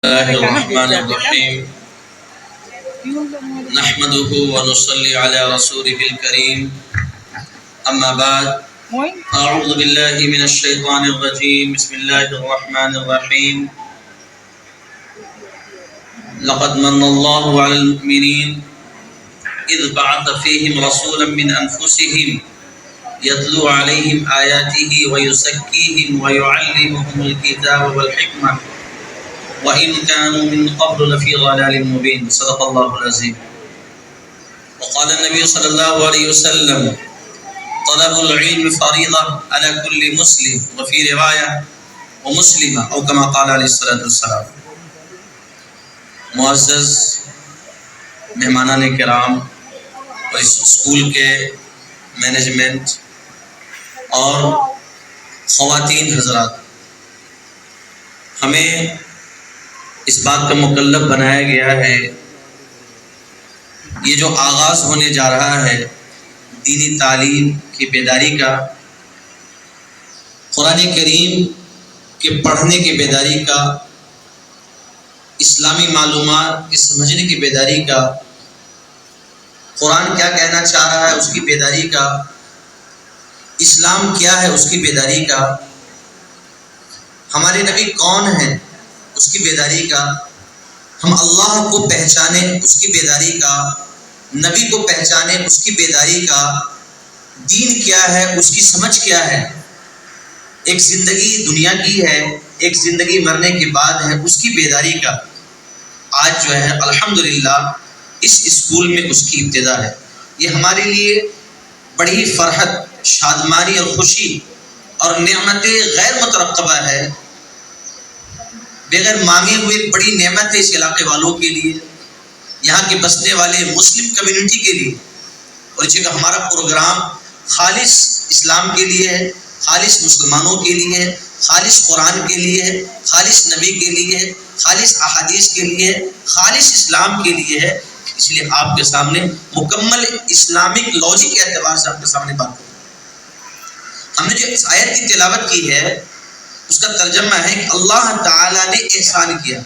الله الرحمن الرحيم نحمده ونصلي على رسوله الكريم أما بعد أعوذ بالله من الشيطان الرجيم بسم الله الرحمن الرحيم لقد من الله على المؤمنين إذ بعث فيهم رسولا من أنفسهم يتلو عليهم آياته ويزكيهم ويعلمهم الكتاب والحكمة وَإِنْ كَانُوا مِنْ قَبْلُ لَفِي ضَلَالٍ مُبِينٍ صدق اللہ العظیم. وقال النبي صلى الله عليه وسلم طلب العلم فريضة على كل مسلم وفي رواية ومسلمة أو كما قال عليه الصلاة والسلام. معزز مہمانان کرام اور اس اسکول کے مینجمنٹ اور خواتین حضرات، ہمیں اس بات کا مکلف بنایا گیا ہے، یہ جو آغاز ہونے جا رہا ہے دینی تعلیم کی بیداری کا، قرآن کریم کے پڑھنے کی بیداری کا، اسلامی معلومات کے سمجھنے کی بیداری کا، قرآن کیا کہنا چاہ رہا ہے اس کی بیداری کا، اسلام کیا ہے اس کی بیداری کا، ہمارے نبی کون ہیں اس کی بیداری کا، ہم اللہ کو پہچانے اس کی بیداری کا، نبی کو پہچانے اس کی بیداری کا، دین کیا ہے اس کی سمجھ کیا ہے، ایک زندگی دنیا کی ہے، ایک زندگی مرنے کے بعد ہے، اس کی بیداری کا آج جو ہے الحمدللہ اس اسکول میں اس کی ابتدا ہے. یہ ہمارے لیے بڑی فرحت، شادمانی اور خوشی اور نعمت غیر مترقبہ ہے، بغیر مانگے ہوئے بڑی نعمت ہے اس علاقے والوں کے لیے، یہاں کے بسنے والے مسلم کمیونٹی کے لیے. اور اسی کا ہمارا پروگرام خالص اسلام کے لیے ہے، خالص مسلمانوں کے لیے ہے، خالص قرآن کے لیے ہے، خالص نبی کے لیے ہے، خالص احادیث کے لیے ہے، خالص اسلام کے لیے ہے. اس لیے آپ کے سامنے مکمل اسلامک لاجک کے اعتبار سے آپ کے سامنے بات کریں. ہم نے جو اس آیت کی تلاوت کی ہے اس کا ترجمہ ہے کہ اللہ تعالیٰ نے احسان کیا.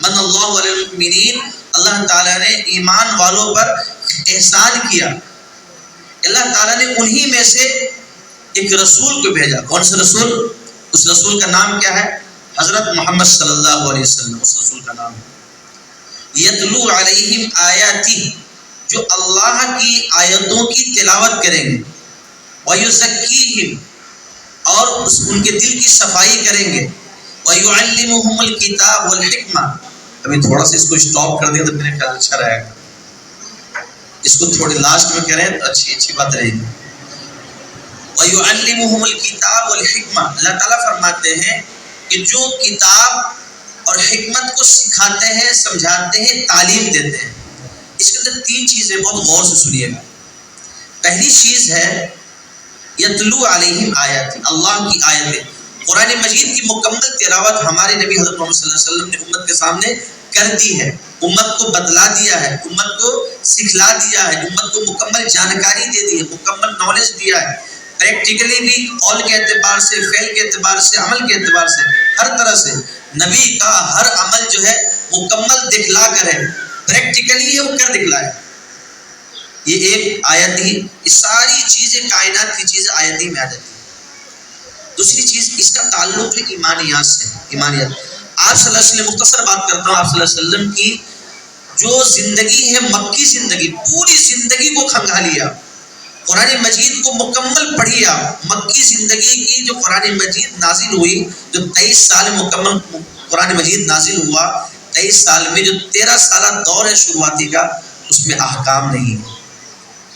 من اللہ علی المؤمنین، اللہ تعالیٰ نے ایمان والوں پر احسان کیا. اللہ تعالیٰ نے انہی میں سے ایک رسول کو بھیجا. کون سا رسول؟ اس رسول کا نام کیا ہے؟ حضرت محمد صلی اللہ علیہ وسلم. اس رسول کا نام ہے یتلو علیہم آیاتی، جو اللہ کی آیتوں کی تلاوت کریں گے، ویزکیہم، اور ان کے دل کی صفائی کریں گے، وَيُعَلِّمُهُمُ الْكِتَابَ وَالْحِكْمَةَ. ابھی تھوڑا سا اس کو اسٹاپ کر دیں تو میرے خیال اچھا رہے گا، اس کو تھوڑی لاسٹ میں کریں تو اچھی بات رہے گی. وَيُعَلِّمُهُمُ الْكِتَابَ وَالْحِكْمَةَ. اللہ تعالیٰ فرماتے ہیں کہ جو کتاب اور حکمت کو سکھاتے ہیں، سمجھاتے ہیں، تعلیم دیتے ہیں. اس کے اندر تین چیزیں بہت غور سے سنیے گا. پہلی چیز ہے یتلو علیہم آیات، اللہ کی آیتیں. قرآن مجید کی مکمل تلاوت ہمارے نبی حضرت محمد صلی اللہ علیہ وسلم نے امت کے سامنے کر دی ہے، امت کو بتلا دیا ہے، امت کو سکھلا دیا ہے، امت کو مکمل جانکاری دے دی ہے، مکمل نالج دیا ہے، پریکٹیکلی بھی، قول کے اعتبار سے، فعل کے اعتبار سے، عمل کے اعتبار سے، ہر طرح سے نبی کا ہر عمل جو ہے مکمل دکھلا کر ہے، پریکٹیکلی ہے وہ کر دکھلایا. یہ ایک آیت ہی، یہ ساری چیزیں کائنات کی چیزیں آیت ہی میں آ جاتی ہیں. دوسری چیز اس کا تعلق ایمانیات سے. ایمانیات آپ صلی اللہ علیہ وسلم، مختصر بات کرتا ہوں، آپ صلی اللہ علیہ وسلم کی جو زندگی ہے، مکی زندگی، پوری زندگی کو کھنگا لیا، قرآن مجید کو مکمل پڑھیا. مکی زندگی کی جو قرآن مجید نازل ہوئی، جو 23 سال مکمل قرآن مجید نازل ہوا، 23 سال میں جو 13 سالہ دور ہے شروعاتی کا، اس میں احکام نہیں ہے.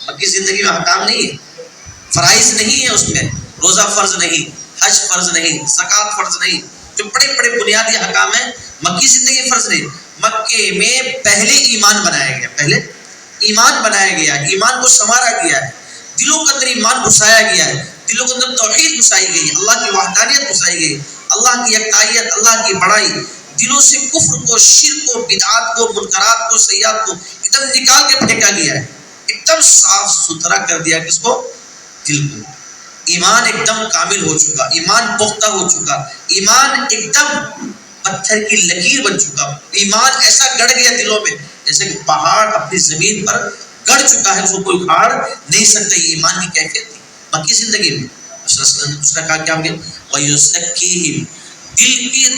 مکی زندگی میں احکام نہیں ہے، فرائض نہیں ہے، اس میں روزہ فرض نہیں، حج فرض نہیں، زکوٰۃ فرض نہیں، جو بڑے بڑے بنیادی احکام ہیں مکی زندگی فرض نہیں. مکے میں پہلے ایمان بنایا گیا، پہلے ایمان بنایا گیا، ایمان کو سنوارا گیا ہے، دلوں کے اندر ایمان گھسایا گیا ہے، دلوں کے اندر توحید گھسائی گئی، اللہ کی وحدانیت گھسائی گئی، اللہ کی یکتائیت، اللہ کی بڑائی. دلوں سے کفر کو، شرک کو، بدعات کو، منکرات کو، سیئات کو ایک دم نکال کے پھینکا گیا ہے، ایک دم صاف ستھرا کر دیا کس کو؟ دل کو. ایمان ایک دم کامل ہو چکا، ایمان پختہ ہو چکا، ایمان ایک دم پتھر کی لکیر بن چکا، ایمان ایسا گڑ گیا دلوں میں جیسے کہ پہاڑ اپنی زمین پر گڑ چکا ہے، اس کو کوئی اکھاڑ نہیں سکتا. یہ ایمان کی کیفیت تھی مکی زندگی میں. دوسرا کہا کیا ہوگا؟ وَيُزَكِّيهِمْ،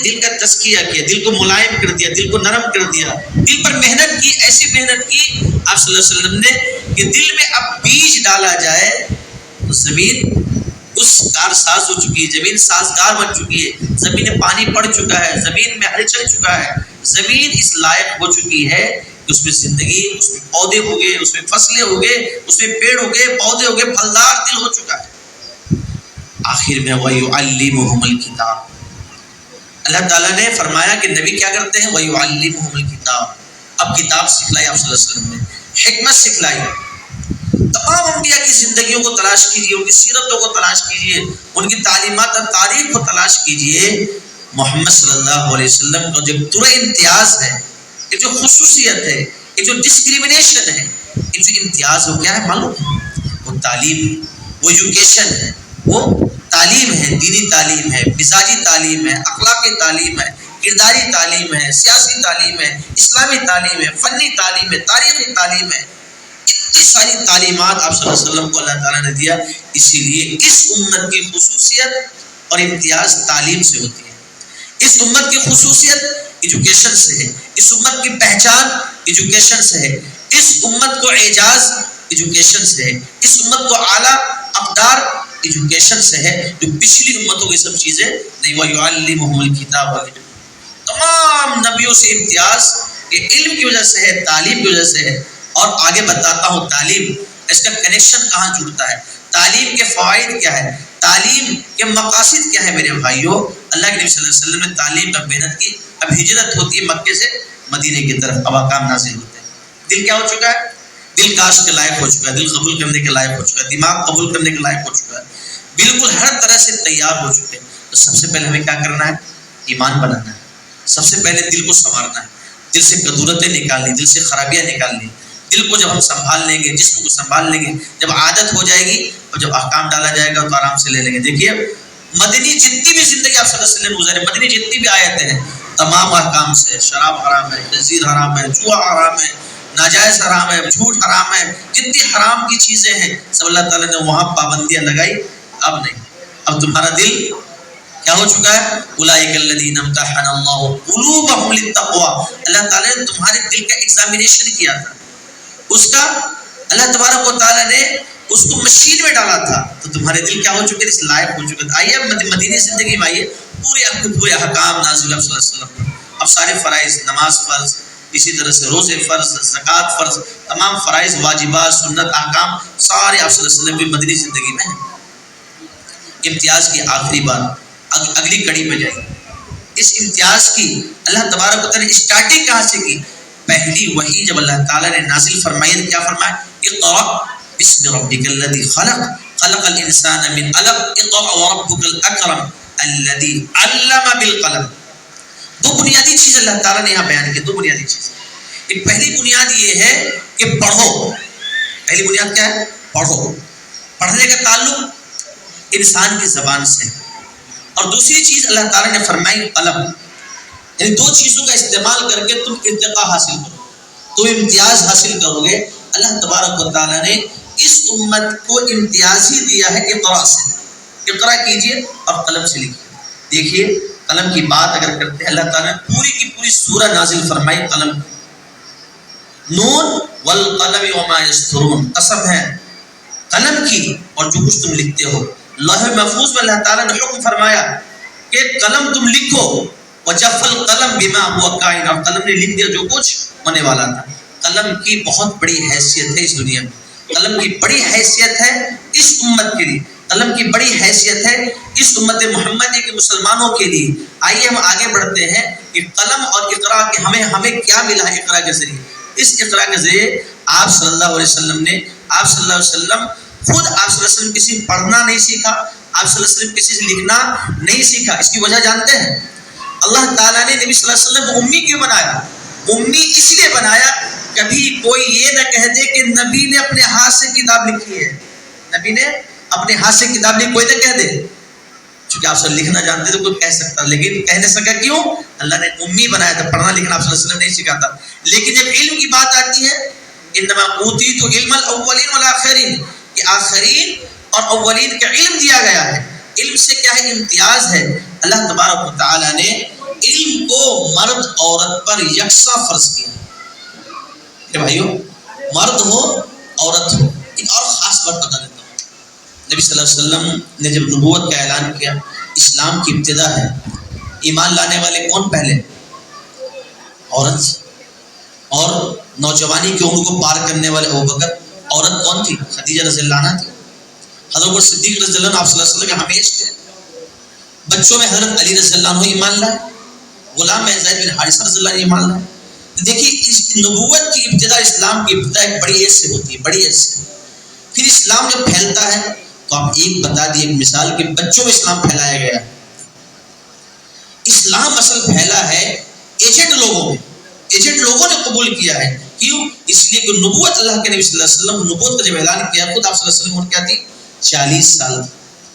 دل کا تزکیہ کیا، دل کو ملائم کر دیا، دل کو نرم کر دیا، دل پر محنت کی، ایسی محنت کی آپ صلی اللہ علیہ وسلم نے کہ دل میں اب بیج ڈالا جائے تو زمین اس کار ساز ہو چکی ہے، زمین سازگار بن چکی ہے، زمین میں پانی پڑ چکا ہے، زمین میں ہل چل چکا ہے، زمین اس لائق ہو چکی ہے کہ اس میں زندگی، اس میں پودے ہو گئے، اس میں فصلیں ہو گئے، اس میں پیڑ ہو گئے، پودے ہو گئے، پھلدار دل ہو چکا ہے. آخر میں وَيُعَلِّمُهُمُ الْكِتَابَ، اللہ تعالیٰ نے فرمایا کہ نبی کیا کرتے ہیں؟ وَيُعَلِّمُهُمُ الْكِتَابَ، اب کتاب سکھلائی آپ صلی اللہ علیہ وسلم نے، حکمت سکھلائی. تمام انبیاء کی زندگیوں کو تلاش کیجئے، ان کی سیرتوں کو تلاش کیجئے، ان کی تعلیمات اور تاریخ کو تلاش کیجئے. محمد صلی اللہ علیہ وسلم کا جو در امتیاز ہے، یہ جو خصوصیت ہے، یہ جو ڈسکریمنیشن ہے، یہ جو امتیاز وہ کیا ہے معلوم ہے؟ وہ تعلیم ہے، وہ ایجوکیشن ہے، وہ تعلیم ہے، دینی تعلیم ہے، مزاجی تعلیم ہے، اخلاقی تعلیم ہے، کرداری تعلیم ہے، سیاسی تعلیم ہے، اسلامی تعلیم ہے، فنی تعلیم ہے، تاریخی تعلیم ہے. اتنی ساری تعلیمات آپ صلی اللہ علیہ وسلم کو اللہ تعالیٰ نے دیا. اسی لیے اس امت کی خصوصیت اور امتیاز تعلیم سے ہوتی ہے. اس امت کی خصوصیت ایجوکیشن سے ہے، اس امت کی پہچان ایجوکیشن سے ہے، اس امت کو اعجاز ایجوکیشن سے ہے، اس امت کو اعلیٰ اقدار ایجوکیشن سے ہے، جو پچھلی امتوں کی سب چیزیں نہیں. وَيُعَلِّمُهُمُ الْكِتَابَ، تمام نبیوں سے امتیاز یہ علم کی وجہ سے ہے، تعلیم کی وجہ سے ہے. اور آگے بتاتا ہوں تعلیم اس کا کنیکشن کہاں جڑتا ہے، تعلیم کے فوائد کیا ہے، تعلیم کے مقاصد کیا ہے. میرے بھائیوں، اللہ کے نبی صلی اللہ علیہ وسلم نے تعلیم پر محنت کی. اب ہجرت ہوتی ہے مکے سے مدینے کی طرف، اب احکام نازل ہوتے ہیں. دل کیا ہو چکا ہے؟ دل کاش کے لائق ہو چکا ہے، دل قبول کرنے کے لائق ہو چکا ہے، دماغ قبول کرنے کے لائق ہو چکا ہے، بالکل ہر طرح سے تیار ہو چکے ہیں. تو سب سے پہلے ہمیں کیا کرنا ہے؟ ایمان بنانا ہے. سب سے پہلے دل کو سنوارنا ہے، دل سے کدورتیں نکالنی، دل سے خرابیاں نکالنی. دل کو جب ہم سنبھال لیں گے، جسم کو سنبھال لیں گے، جب عادت ہو جائے گی اور جب احکام ڈالا جائے گا تو آرام سے لے لیں گے. دیکھیے مدنی جتنی بھی زندگی آپ صلی اللہ علیہ وسلم گزارے، مدنی جتنی بھی آیتیں ہیں، تمام احکام سے، شراب حرام ہے، تنزیر حرام ہے، جوا حرام ہے، ناجائز حرام ہے، جھوٹ حرام ہے، جتنی حرام کی چیزیں ہیں سب اللہ تعالیٰ نے وہاں پابندیاں لگائی. اب نہیں، اب تمہارا دل کیا ہو چکا ہے؟ اولئک الذین امتحن اللہ قلوبہم للتقوی، اللہ تعالیٰ نے تمہارے دل کا ایگزامینیشن کیا تھا، اس کا اللہ تبارک و تعالیٰ نے اس کو مشین میں ڈالا تھا، تو تمہارے دل کیا ہو چکے؟ اس لائق ہو چکے. آئیے مدینی زندگی میں آئیے، پورے احکام نازل صلی اللہ علیہ وسلم. اب سارے فرائض، نماز فرض، اسی طرح سے روزے فرض، زکوٰۃ فرض، تمام فرائض، واجبات، سنت، احکام سارے آپ صلی اللہ علیہ وسلم کی مدنی زندگی میں ہیں. امتیاز کی آخری بات، اگلی کڑی پہ جائیے. اس امتیاز کی اللہ تبارک و تعالیٰ نے اسٹارٹنگ کہاں سے کی؟ پہلی وحی جب اللہ تعالیٰ نے نازل فرمائی تو کیا فرمایا؟ اقرأ بسم ربک الذی خلق خلق الانسان من علق اقرأ وربک الاکرم الذی علم بالقلم. دو بنیادی چیز اللہ تعالیٰ نے یہاں بیان کی، دو بنیادی چیز. ایک پہلی بنیاد یہ ہے کہ پڑھو. پہلی بنیاد کیا ہے؟ پڑھو. پڑھنے کا تعلق انسان کی زبان سے. اور دوسری چیز اللہ تعالیٰ نے فرمائی قلم. یعنی دو چیزوں کا استعمال کر کے تم ارتقاء حاصل کرو، تم امتیاز حاصل کرو گے. اللہ تبارک و تعالیٰ نے اس امت کو امتیاز ہی دیا ہے اقرا سے. اقرا کیجئے اور قلم سے لکھیے. دیکھیے قلم کی بات اگر کرتے ہیں، اللہ تعالیٰ نے پوری کی پوری سورہ نازل فرمائی قلم. نون والقلم وما یسطرون، قسم ہے قلم کی اور جو کچھ تم لکھتے ہو. لوح محفوظ میں اللہ تعالیٰ نے حکم فرمایا کہ قلم تم لکھو. وجف القلم بما هو کائن، اور قلم نے لکھ دیا جو کچھ ہونے والا تھا. قلم کی بہت بڑی حیثیت ہے اس دنیا میں. قلم کی بڑی حیثیت ہے اس امت کے لیے. قلم کی بڑی حیثیت ہے اس امت محمدی کے مسلمانوں کے لیے. آئیے ہم آگے بڑھتے ہیں کہ قلم اور اقرا کے ہمیں کیا ملا ہے اقرا کے ذریعے. اس اقرا کے ذریعے آپ صلی اللہ علیہ وسلم نے، آپ صلی اللہ علیہ وسلم خود، آپ صلی اللہ علیہ وسلم کسی پڑھنا نہیں سیکھا، آپ صلی اللہ علیہ وسلم کسی سے لکھنا نہیں سیکھا. اس کی وجہ جانتے ہیں؟ اللہ تعالیٰ نے نبی صلی اللہ علیہ وسلم کو امی کیوں بنایا؟ امی اس لیے بنایا کبھی کوئی یہ نہ کہہ دے کہ نبی نے اپنے ہاتھ سے کتاب لکھی ہے. نبی نے اپنے ہاتھ سے کتاب لکھی، کوئی نہ کہہ دے. چونکہ آپ سب لکھنا جانتے تو کوئی کہہ سکتا، لیکن کہہ نہیں سکا. کیوں؟ اللہ نے امی بنایا تھا، پڑھنا لکھنا آپ صلی اللہ علیہ وسلم نہیں سکھاتا. لیکن جب علم کی بات آتی ہے، انما اوتیت علم الاولین والآخرین، کہ آخرین اور اولین کا علم دیا گیا ہے. علم سے کیا ہے؟ امتیاز ہے. اللہ تبارک و تعالی نے علم کو مرد عورت پر یکساں فرض کیا. میرے بھائیو، مرد ہو عورت ہو. ایک اور خاص بات بتا دیتا ہوں. نبی صلی اللہ علیہ وسلم نے جب نبوت کا اعلان کیا، اسلام کی ابتدا ہے، ایمان لانے والے کون پہلے؟ عورت. اور نوجوانی کی عمر کو پار کرنے والے ابوبکر. عورت کون تھی؟ خدیجہ رضی اللہ عنہا تھی. حضرت صدیق رضی اللہ عنہ آپ صلی اللہ علیہ وسلم کے ہمیش تھے. بچوں میں حضرت علی رضی اللہ عنہ ایمان لائے، غلام میں زید بن حارثہ رضی اللہ عنہ ایمان لائے. دیکھیے اس نبوت کی ابتدا، اسلام کی ابتدا ایک بڑی ایج سے ہوتی ہے، بڑی ایج سے. پھر اسلام جب پھیلتا ہے تو آپ ایک بتا دیے، ایک مثال کہ بچوں میں اسلام پھیلایا گیا. اسلام اصل پھیلا ہے ایجنٹ لوگوں میں، ایجنٹ لوگوں نے قبول کیا ہے. کیوں؟ اس لیے کہ نبوت اللہ کے نبی صلی اللہ علیہ وسلم نبوت کا جب اعلان کیا، خود آپ صلی اللہ علیہ وسلم عمر کیا تھی؟ 40 سال.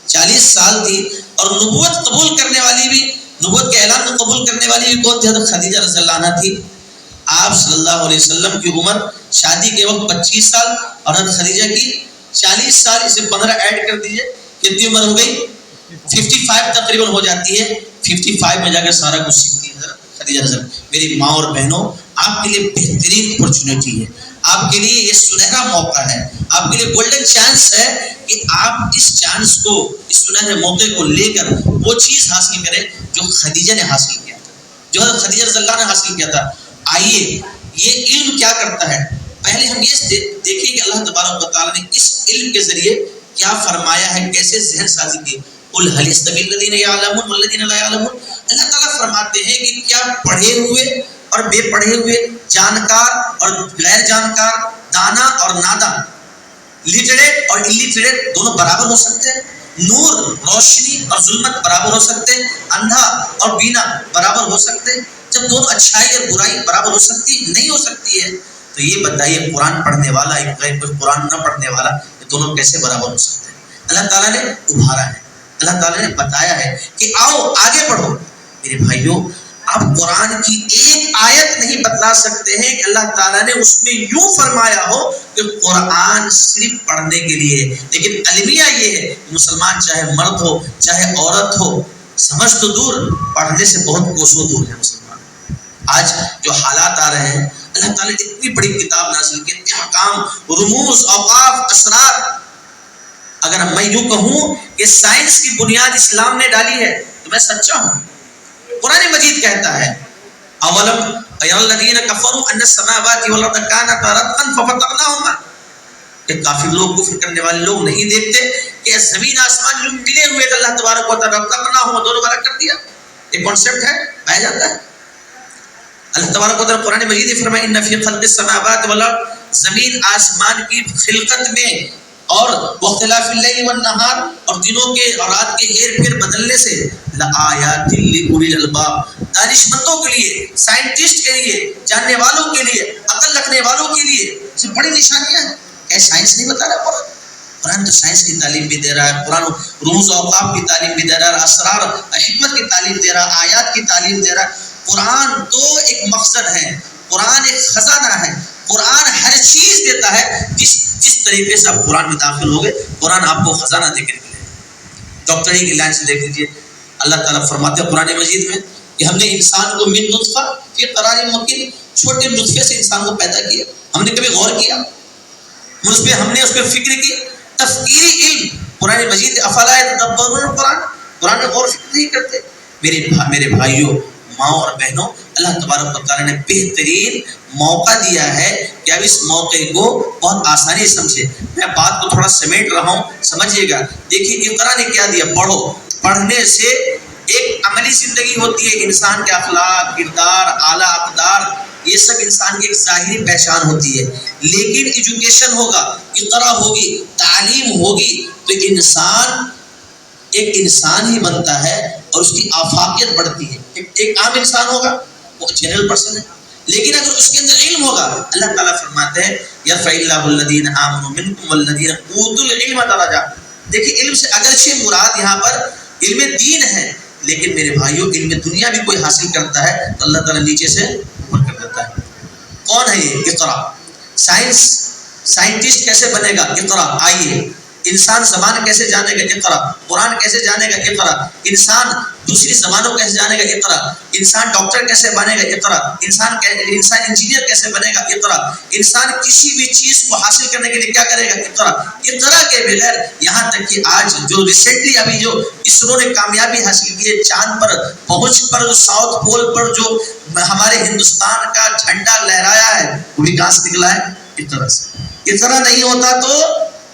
40 سال تھی. اور نبوت قبول کرنے والی بھی، نبوت کے اعلان کو قبول کرنے والی بھی کون تھی؟ حضرت خدیجہ رضی اللہ عنہا تھی. آپ صلی اللہ علیہ وسلم کی عمر شادی کے وقت 25 سال اور حضرت خدیجہ کی 40 سال. اسے 15 ایڈ کر دیجئے، کتنی عمر ہو گئی؟ 55 تقریباً ہو جاتی ہے. 55 میں جا کر سارا کچھ سیکھتی ہے حضرت خدیجہ رضی اللہ عنہا. میری ماں اور بہنوں، آپ کے لیے بہترین اپرچونٹی ہے، آپ کے لیے یہ سنہرا موقع ہے، آپ کے لیے گولڈن چانس ہے کہ آپ اس چانس کو، اس سنہرے موقع کو لے کر وہ چیز حاصل کریں جو خدیجہ نے حاصل کیا تھا، جو حضرت خدیجہ رضی اللہ عنہا نے حاصل کیا تھا. آئیے، یہ علم کیا کرتا ہے؟ پہلے ہم یہ دیکھیں کہ اللہ تبارک و تعالیٰ نے اس علم کے ذریعے کیا فرمایا ہے، کیسے ذہن سازی کی. قل هل يستوي الذين يعلمون والذين لا يعلمون. اللہ تعالیٰ فرماتے ہیں کہ کیا پڑھے ہوئے اور بے پڑھے ہوئے، جانکار اور غیر جانکار، دانا اور نادان، لٹریٹ اور الٹریٹ دونوں برابر ہو سکتے ہیں؟ نور، روشنی اور ظلمت برابر ہو سکتے ہیں؟ اندھا اور بینا برابر ہو سکتے ہیں؟ جب دونوں اچھائی اور برائی برابر ہو سکتی نہیں ہو سکتی ہے، تو یہ بتائیے قرآن پڑھنے والا قرآن نہ پڑھنے والا، یہ دونوں کیسے برابر ہو سکتے ہیں؟ اللہ تعالیٰ نے ابھارا ہے، اللہ تعالیٰ نے بتایا ہے کہ آؤ آگے بڑھو. میرے بھائیوں، آپ قرآن کی ایک آیت نہیں بتلا سکتے ہیں کہ اللہ تعالیٰ نے اس میں یوں فرمایا ہو کہ قرآن صرف پڑھنے کے لیے. لیکن المیہ یہ ہے کہ مسلمان چاہے مرد ہو چاہے عورت ہو، سمجھ تو دور، پڑھنے سے بہت کوسوں دور ہے مسلمان. آج جو حالات آ رہے ہیں، اللہ تعالیٰ نے اتنی بڑی کتاب نازل کی، احکام، رموز، اوقاف، اسرار. اگر میں یوں کہوں کہ سائنس کی بنیاد اسلام نے ڈالی ہے تو میں سچا ہوں. قرآن مجید کہتا ہے اولم الذین کفروا ان السماوات والارض کانتا رتقا ففتقناہما، کہ کافر لوگ، کفر کرنے والے لوگ نہیں دیکھتے کہ زمین آسمان جو ملے ہوئے تھے اللہ تبارک و تعالی رتقناہما، دونوں کو الگ کر دیا. ایک کانسیپٹ ہے، پایا جاتا ہے. اللہ تبارک و تعالی قرآن مجید میں فرمایا ان فی خلق السماوات والارض، زمین آسمان کی خلقت میں اور واختلاف اللیل والنہار، اور دنوں کے اور رات کے ہیر پھیر بدلنے سے، لآیات لأولی الالباب، دانش مندوں کے لیے، سائنٹسٹ کے لیے، جاننے والوں کے لیے، عقل رکھنے والوں کے لیے یہ بڑی نشانیاں ہیں. کیا سائنس نہیں بتا رہا قرآن؟ قرآن تو سائنس کی تعلیم بھی دے رہا ہے، قرآن رموز و اوقاف کی تعلیم بھی دے رہا ہے، اسرار حکمت کی تعلیم دے رہا ہے، آیات کی تعلیم دے رہا ہے. قرآن تو ایک مخزن ہے، قرآن ایک خزانہ ہے. قرآن ہر چیز دیتا ہے. جس طریقے سے آپ قرآن میں داخل ہو گئے، قرآن آپ کو خزانہ دے کر ملے. ڈاکٹری کی لائن سے دیکھ لیجیے، اللہ تعالیٰ فرماتے ہیں قرآن مجید میں کہ ہم نے انسان کو من نطفہ فی قرار مکین، چھوٹے نطفے سے انسان کو پیدا کیا. ہم نے کبھی غور کیا اس پہ؟ ہم نے اس پہ فکر کی؟ تفکیری علم قرآن مجید. افلا یتدبرون القرآن، قرآن میں غور فکر نہیں کرتے. میرے بھائیوں، ماں اور بہنوں، اللہ تبارک و تعالیٰ نے بہترین موقع دیا ہے کہ اب اس موقع کو بہت آسانی سے سمجھے. میں بات کو تھوڑا سمیٹ رہا ہوں، سمجھیے گا. دیکھیے کہ قرآن نے کیا دیا، پڑھو. پڑھنے سے ایک عملی زندگی ہوتی ہے، انسان کے اخلاق، کردار، اعلیٰ اقدار، یہ سب انسان کی ایک ظاہری پہچان ہوتی ہے. لیکن ایجوکیشن ہوگا، اقرا ہوگی، تعلیم ہوگی، تو انسان ایک انسان ہی بنتا ہے اور اس کی آفاقیت بڑھتی ہے. ایک عام انسان ہوگا، وہ جنرل پرسن ہے. لیکن اگر اس کے اندر علم ہوگا، اللہ تعالیٰ فرماتے ہیں یرفع اللہ الذین آمنوا منکم والذین اوتوا العلم درجات. دیکھیے علم سے اگرچہ مراد یہاں پر علم دین ہے، لیکن میرے بھائیوں علم دنیا بھی کوئی حاصل کرتا ہے تو اللہ تعالیٰ نیچے سے اوپر کر دیتا ہے۔ کون ہے یہ؟ اقرا۔ سائنٹسٹ کیسے بنے گا؟ اقرا۔ آئیے، انسان زبان کیسے جانے گا؟ اقرا۔ قرآن کیسے جانے گا؟ اقرا۔ انسان دوسری زبانوں کیسے جانے گا؟ اقرا۔ انسان ڈاکٹر کیسے بنے گا؟ اقرا۔ انسان انجینئر کیسے بنے گا؟ اقرا۔ انسان کسی بھی چیز کو حاصل کرنے کے لیے کیا کرے گا؟ اقرا۔ اقرا کے بغیر، یہاں تک کہ آج جو ریسنٹلی ابھی جو اسرو نے کامیابی حاصل کی ہے، چاند پر پہنچ پر، ساؤتھ پول پر جو ہمارے ہندوستان کا جھنڈا لہرایا ہے، وہ بھی کہاں سے نکلا ہے؟ اقرا سے۔ اقرا نہیں ہوتا تو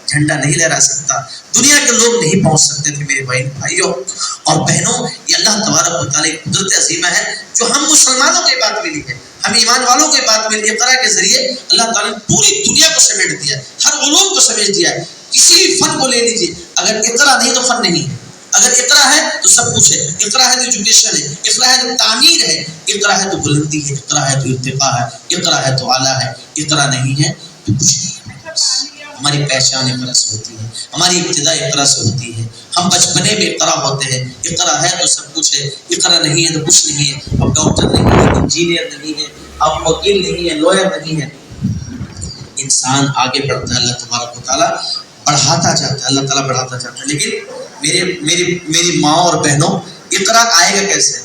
جھنڈا نہیں لہرا سکتا، دنیا کے لوگ نہیں پہنچ سکتے تھے۔ میرے بھائیوں اور بہنوں، یہ اللہ تبارک و تعالیٰ کی قدرت عظیمہ ہے جو ہم مسلمانوں کی بات ملی ہے، ہم ایمان والوں کی بات ملی ہے۔ اقرا کے ذریعے اللہ تعالیٰ نے پوری دنیا کو سمیٹ دیا ہے، ہر علوم کو سمیٹ دیا ہے۔ کسی بھی فن کو لے لیجیے، اگر اقرا نہیں تو فن نہیں ہے، اگر اقرا ہے تو سب کچھ ہے۔ اقرا ہے تو ایجوکیشن ہے، اقرا ہے تو تعمیر ہے، اقرا ہے تو بلندی ہے، اقرا ہے تو ارتقاء ہے، اقرا ہے تو اعلیٰ ہے، اقرا نہیں ہے تو کچھ نہیں ہے۔ ہماری پہچان اقرا سے ہوتی ہے، ہماری ابتدا اقرا سے ہوتی ہے، ہم بچپنے میں اقرا ہوتے ہیں۔ اقرا ہے تو سب کچھ ہے، اقرا نہیں ہے تو کچھ نہیں ہے۔ اب ڈاکٹر نہیں ہے، انجینئر نہیں ہے، اب وکیل نہیں ہے، لوئر نہیں ہے۔ انسان آگے بڑھتا ہے، اللہ تبارک و تعالیٰ بڑھاتا جاتا ہے، اللہ تعالیٰ بڑھاتا جاتا ہے۔ لیکن میری ماں اور بہنوں، اقرا آئے گا کیسے؟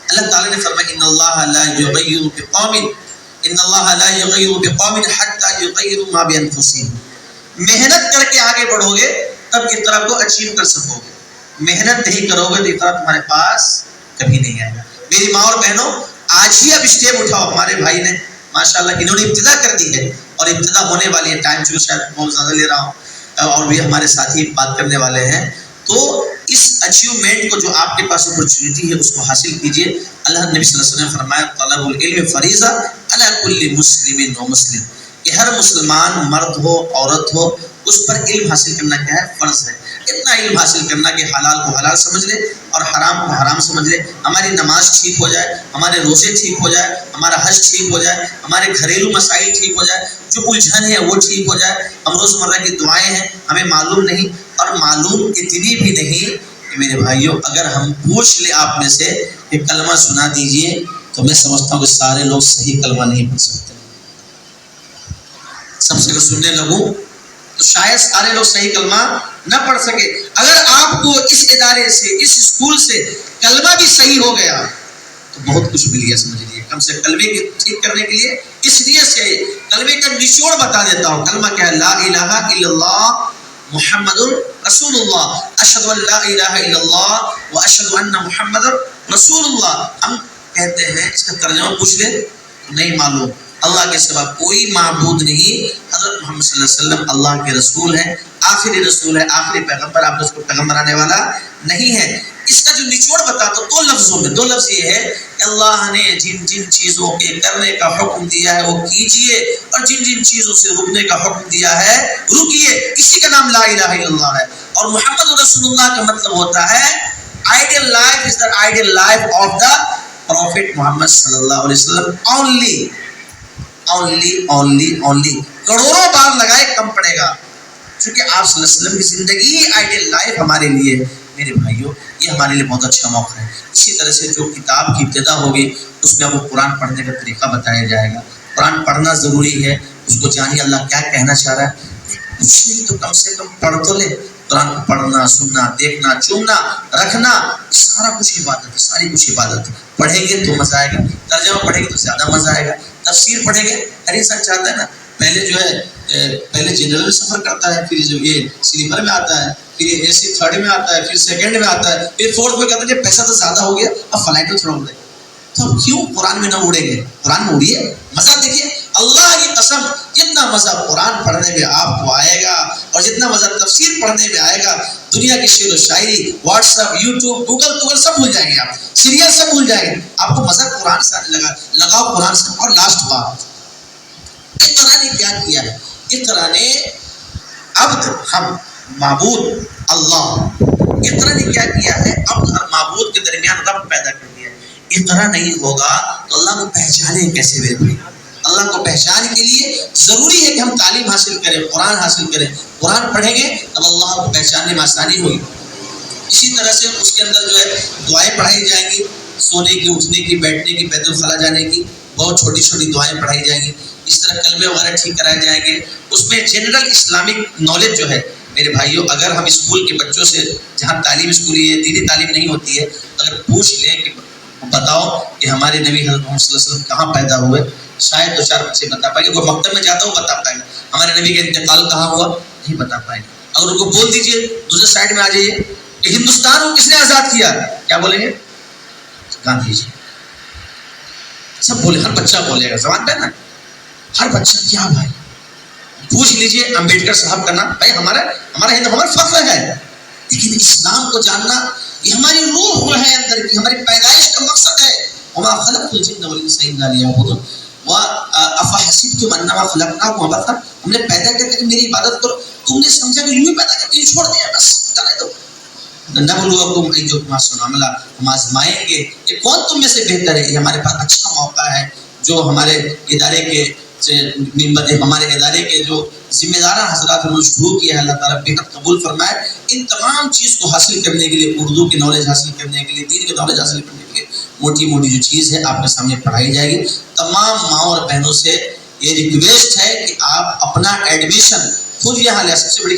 اللہ تعالیٰ نے فرمایا ان اللہ لا یغیر بقوم ان اللہ لا یغیر بقوم حتی یغیروا ما بانفسہم۔ محنت کر کے آگے بڑھو گے تب اقرا کو اچیو کر سکو گے، محنت نہیں کرو گے تو اقرا تمہارے پاس کبھی نہیں آئے گا۔ میری ماں اور بہنوں، آج ہی اب اسٹیپ اٹھاؤ۔ ہمارے بھائی نے ماشاءاللہ انہوں نے ابتدا کر دی ہے اور ابتدا ہونے والی ہے، ٹائم جو شاید بہت زیادہ لے رہا ہوں اور بھی ہمارے ساتھی بات کرنے والے ہیں، تو اس اچیومنٹ کو جو آپ کے پاس اپرچونٹی ہے اس کو حاصل کیجئے۔ اللہ نبی صلی اللہ علیہ وسلم نے فرمایا طلب العلم فریضہ علی کل مسلم و مسلم، کہ ہر مسلمان مرد ہو عورت ہو اس پر علم حاصل کرنا کیا ہے؟ فرض ہے۔ اتنا علم حاصل کرنا کہ حلال کو حلال سمجھ لے اور حرام کو حرام سمجھ لے، ہماری نماز ٹھیک ہو جائے، ہمارے روزے ٹھیک ہو جائے، ہمارا حج ٹھیک ہو جائے، ہمارے گھریلو مسائل ٹھیک ہو جائے، جو الجھن ہے وہ ٹھیک ہو جائے۔ ہم روزمرہ کی دعائیں ہیں ہمیں معلوم نہیں، اور معلوم اتنی بھی نہیں کہ میرے بھائیوں اگر ہم پوچھ لیں آپ میں سے کہ کلمہ سنا دیجئے، تو میں سمجھتا ہوں کہ سارے لوگ صحیح کلمہ نہیں پڑھ سکتے۔ سب سے اگر سننے لگوں تو شاید سارے لوگ صحیح کلمہ نہ پڑھ سکے۔ اگر آپ کو اس ادارے سے، اس اسکول سے کلمہ بھی صحیح ہو گیا تو بہت کچھ مل گیا، سمجھ لیجیے۔ کم سے کلمے کے ٹھیک کرنے کے لیے اس نیت سے کلمے کا نچوڑ بتا دیتا ہوں۔ کلمہ کیا ہے؟ لا الہ الا اللہ محمد رسول اللہ، اشہد ان لا الہ الا اللہ و اشہد ان محمد رسول اللہ۔ ہم کہتے ہیں، اس کا ترجمہ پوچھ لیں، نہیں معلوم۔ اللہ کے سوا کوئی معبود نہیں، حضرت محمد صلی اللہ علیہ وسلم اللہ کے رسول ہیں، آخری رسول ہے، آخری پیغمبر، آپ نے اس کو پیغمبر آنے والا نہیں ہے۔ اس کا جو نچوڑ بتا تو دو لفظوں میں، دو لفظ یہ ہے کہ اللہ نے جن جن چیزوں کے کرنے کا حکم دیا ہے وہ کیجئے، اور جن جن چیزوں سے رکنے کا حکم دیا ہے رکیے۔ اسی کا نام لا الہ الا اللہ ہے۔ اور محمد رسول اللہ کا مطلب ہوتا ہے ideal life is the ideal life of the prophet Muhammad صلی اللہ علیہ وسلم اونلی اونلی اونلی اونلی۔ کروڑوں بار لگائے کم پڑے گا، چونکہ آپ صلی اللہ علیہ وسلم کی زندگی آئیڈیل لائف ہمارے لیے۔ میرے بھائیوں، یہ ہمارے لیے بہت اچھا موقع ہے۔ اسی طرح سے جو کتاب کی ابتدا ہوگی اس میں وہ قرآن پڑھنے کا طریقہ بتایا جائے گا۔ قرآن پڑھنا ضروری ہے، اس کو جانیے اللہ کیا کہنا چاہ رہا ہے۔ کچھ نہیں تو کم سے کم پڑھ تو لے۔ قرآن کو پڑھنا، سننا، دیکھنا، چومنا، رکھنا، سارا کچھ عبادت ہے، ساری کچھ عبادت ہے۔ پڑھیں گے تو مزہ آئے گا، ترجمہ پڑھیں گے تو زیادہ مزہ آئے گا، تفسیر پڑھیں گے۔ ہر انسان چاہتا ہے نا پہلے جو ہے پہلے جنرل میں سفر کرتا ہے، پھر جو یہ سلیپر میں آتا ہے، پھر یہ اے سی تھرڈ میں آتا ہے، پھر سیکنڈ میں آتا ہے، پھر فورتھ میں کہتا ہے پیسہ تو زیادہ ہو گیا، اب فلائٹ میں تھوڑا اڑے۔ تو کیوں قرآن میں نہ اڑیں گے؟ قرآن میں اڑیے، مزہ دیکھیے۔ اللہ کی قسم جتنا مزہ قرآن پڑھنے میں آپ کو آئے گا اور جتنا مزہ تفسیر پڑھنے میں آئے گا، دنیا کی شعر و شاعری، واٹس ایپ، یوٹیوب، گوگل سب بھول جائیں گے آپ، سیریل سب بھول جائیں گے، آپ کو مزہ قرآن سے آنے لگا۔ لگاؤ قرآن سے۔ اور لاسٹ بات، اقرا نے کیا کیا ہے؟ اقرا نے عبد ہم معبود اللہ، اقرا نے کیا کیا ہے؟ عبد اور معبود کے درمیان رب پیدا کر دیا ہے۔ اقرا نہیں ہوگا تو اللہ کو پہچانے کیسے؟ میرے بھائی، اللہ کو پہچانے کے لیے ضروری ہے کہ ہم تعلیم حاصل کریں، قرآن حاصل کریں۔ قرآن پڑھیں گے تب اللہ کو پہچاننے میں آسانی ہوگی۔ اسی طرح سے اس کے اندر جو ہے دعائیں پڑھائی جائیں گی، سونے کی، اٹھنے کی، بیٹھنے کی، بیت الخلا جانے کی، بہت چھوٹی چھوٹی دعائیں پڑھائی جائیں گی. اس طرح کلمے وغیرہ ٹھیک کرائے جائیں گے. اس میں جنرل اسلامک نالج جو ہے میرے بھائیوں، اگر ہم اسکول کے بچوں سے، جہاں تعلیم اسکولی ہے، دینی تعلیم نہیں ہوتی ہے، اگر پوچھ لیں کہ بتاؤ کہ ہمارے نبی حضرت محمد صلی اللہ علیہ وسلم کہاں پیدا ہوئے، شاید 2-4 بچے بتا پائیں گے. وہ مکتب میں جاتا ہو بتا پائیں گے. ہمارے نبی کا انتقال کہاں ہوا، نہیں بتا پائیں گے. اگر ان کو بول دیجئے دوسرے سائڈ میں آ جائیے کہ ہندوستان کو کس نے آزاد کیا، کیا بولیں گے؟ گاندھی جی. سب بولے، ہر بچہ بولے گا، زبان پہ نا ہر بچہ. کیا بھائی، پوچھ لیجئے امبیڈکر صاحب کا نام. بھائی ہمارا فخر ہے، لیکن اسلام کو جاننا یہ ہماری روح ہے اندر کی، ہماری پیدائش کا مقصد ہے. وما خلقت الجن والانس الا لیعبدون افحسبتم انما خلقناکم عبثا، ہم نے پیدا کر کے میری عبادت کرو، تم نے سمجھا کہ یوں ہی پیدا کر کے چھوڑ دیا بس جانے دو. نبلوکم ایکم احسن عملا، ہم آزمائیں گے کہ کون تم میں سے بہتر ہے. یہ ہمارے پاس اچھا موقع ہے. جو ہمارے ادارے کے ہمارے ادارے کے جو ذمہ داران حضرات نے شروع کیا ہے، اللہ تعالیٰ بہت قبول فرمائے. ان تمام چیز کو حاصل کرنے کے لیے، اردو کی نالج حاصل کرنے کے لیے، دین کی نالج حاصل کرنے کے لیے موٹی موٹی جو چیز ہے آپ کے سامنے پڑھائی جائے گی. تمام ماؤں اور بہنوں سے یہ ریکویسٹ ہے کہ آپ اپنا ایڈمیشن خود یہاں لے. سب سے بڑی